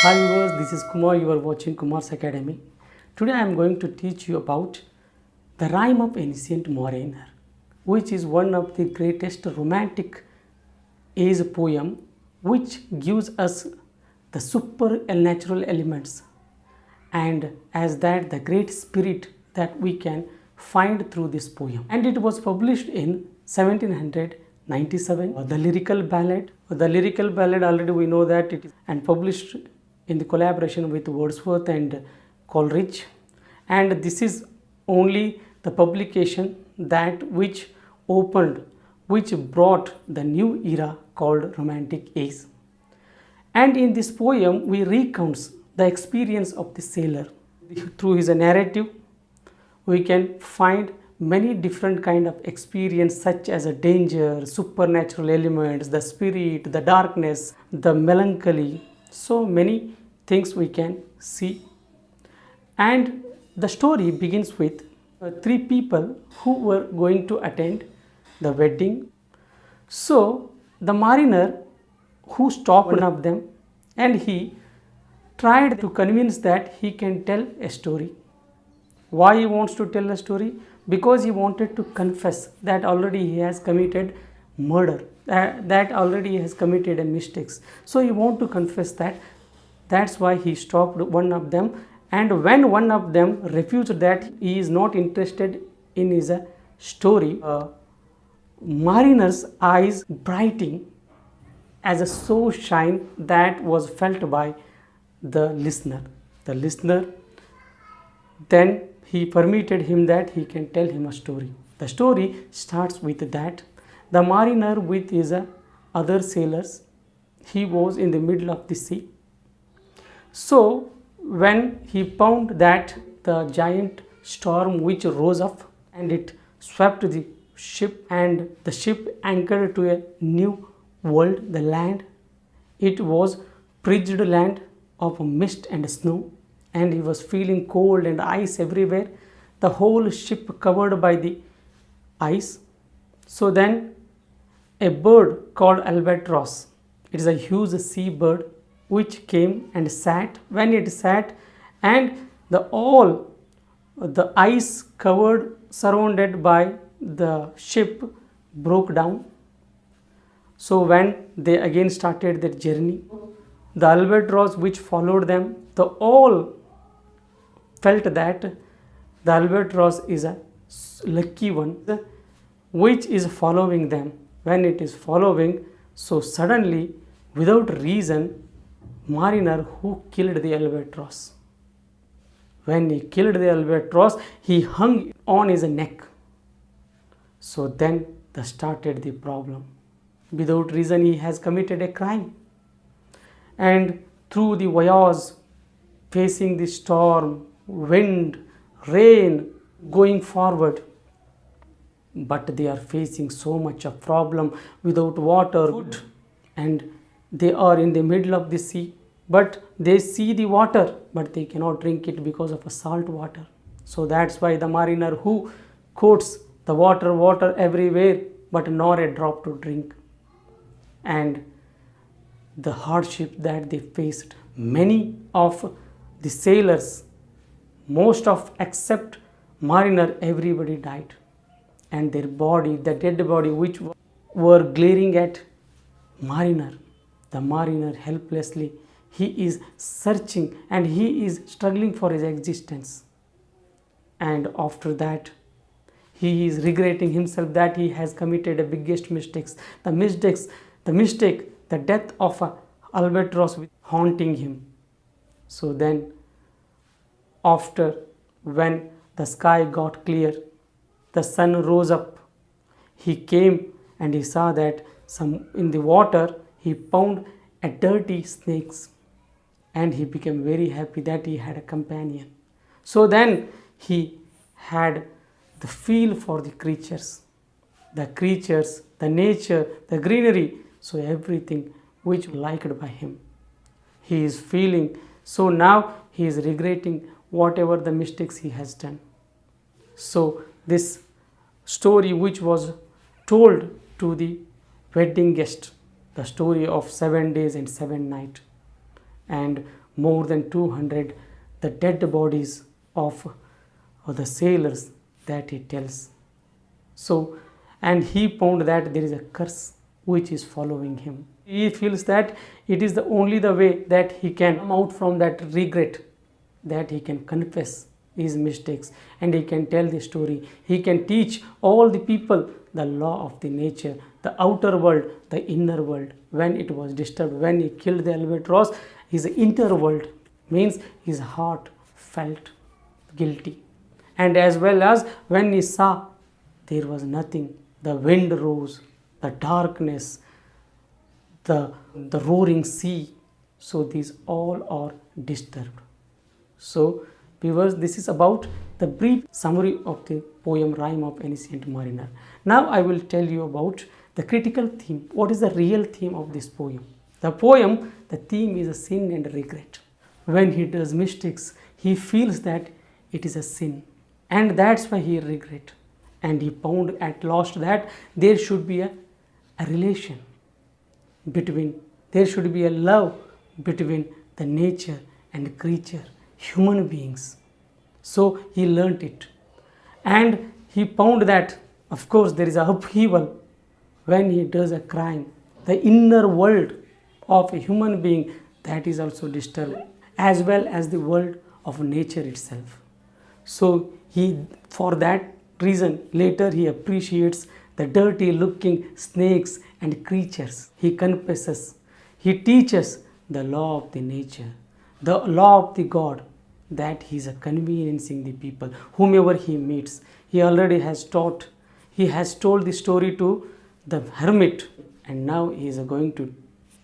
Hi viewers, this is Kumar. You are watching Kumar's Academy. Today I am going to teach you about the Rime of Ancient Mariner, which is one of the greatest romantic age poem which gives us the supernatural elements and as that the great spirit that we can find through this poem. And it was published in 1797. The lyrical ballad already we know that it is and published in the collaboration with Wordsworth and Coleridge, and this is only the publication that which brought the new era called Romantic Age. And in this poem we recounts the experience of the sailor. Through his narrative we can find many different kind of experience such as a danger, supernatural elements, the spirit, the darkness, the melancholy, so many things we can see. And the story begins with three people who were going to attend the wedding. So the mariner who stopped one of them and he tried to convince that he can tell a story. Why he wants to tell a story? Because he wanted to confess that already he has committed murder, that already he has committed a mistakes. So he want to confess that. That's why he stopped one of them, and when one of them refused that he is not interested in his story, mariner's eyes brightening as a so shine that was felt by the listener. The listener then he permitted him that he can tell him a story. The story starts with that the mariner with his other sailors, he was in the middle of the sea. So when he found that the giant storm which rose up and it swept the ship and the ship anchored to a new world, the land, it was frigid land of mist and snow, and he was feeling cold and ice everywhere, the whole ship covered by the ice. So then a bird called albatross, it is a huge sea bird which came and sat. When it sat and all the ice covered surrounded by the ship broke down. So when they again started their journey, the albatross which followed them, the all felt that the albatross is a lucky one which is following them. When it is following, so suddenly without reason, mariner who killed the albatross. When he killed the albatross, he hung on his neck. So then started the problem. Without reason he has committed a crime. And through the voyage, facing the storm, wind, rain, going forward, but they are facing so much of problem without water, food, and they are in the middle of the sea, but they see the water but they cannot drink it because of a salt water. So that's why the mariner who quotes the water everywhere but not a drop to drink. And the hardship that they faced, many of the sailors, most of except mariner, everybody died, and their body, the dead body which were glaring at mariner, the mariner helplessly, he is searching and he is struggling for his existence. And after that he is regretting himself that he has committed the biggest mistakes, the mistake, the death of a albatross haunting him. So then after, when the sky got clear, the sun rose up, he came and he saw that in the water he found a dirty snakes, and he became very happy that he had a companion. So then he had the feel for the creatures, the nature, the greenery, so everything which liked by him. He is feeling, so now he is regretting whatever the mistakes he has done. So this story which was told to the wedding guest, the story of 7 days and 7 nights, and more than 200 the dead bodies of the sailors that he tells. So, and he found that there is a curse which is following him. He feels that it is the only the way that he can come out from that regret, that he can confess his mistakes and he can tell the story. He can teach all the people the law of the nature, the outer world, the inner world. When it was disturbed, when he killed the albatross, his inner world means his heart felt guilty. And as well as when he saw there was nothing, the wind rose, the darkness, the roaring sea. So these all are disturbed. So viewers, this is about the brief summary of the poem Rime of Ancient Mariner. Now I will tell you about the critical theme. What is the real theme of this poem? The poem, the theme is a sin and regret. When he does mistakes, he feels that it is a sin, and that's why he regret. And he found at last that there should be a relation between, there should be a love between the nature and creature, human beings. So he learnt it, and he found that of course there is a upheaval when he does a crime. The inner world of a human being, that is also disturbed, as well as the world of nature itself. So he, for that reason, later he appreciates the dirty looking snakes and creatures. He confesses, he teaches the law of the nature, the law of the God, that he is conveniencing the people, whomever he meets. He already has taught, he has told the story to the hermit, and now he is going to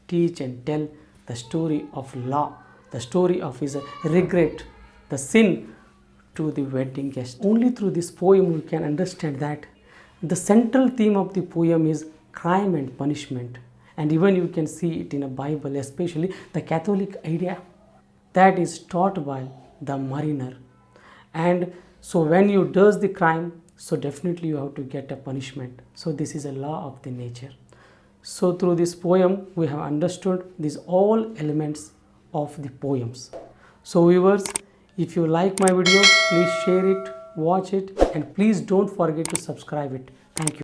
teach and tell the story of law, the story of his regret, the sin, to the wedding guest. Only through this poem we can understand that the central theme of the poem is crime and punishment. And even you can see it in a Bible, especially the Catholic idea that is taught by the mariner. And so when you does the crime, so definitely you have to get a punishment. So this is a law of the nature. So through this poem we have understood these all elements of the poems. So viewers, if you like my video, please share it, watch it, and please don't forget to subscribe it. Thank you.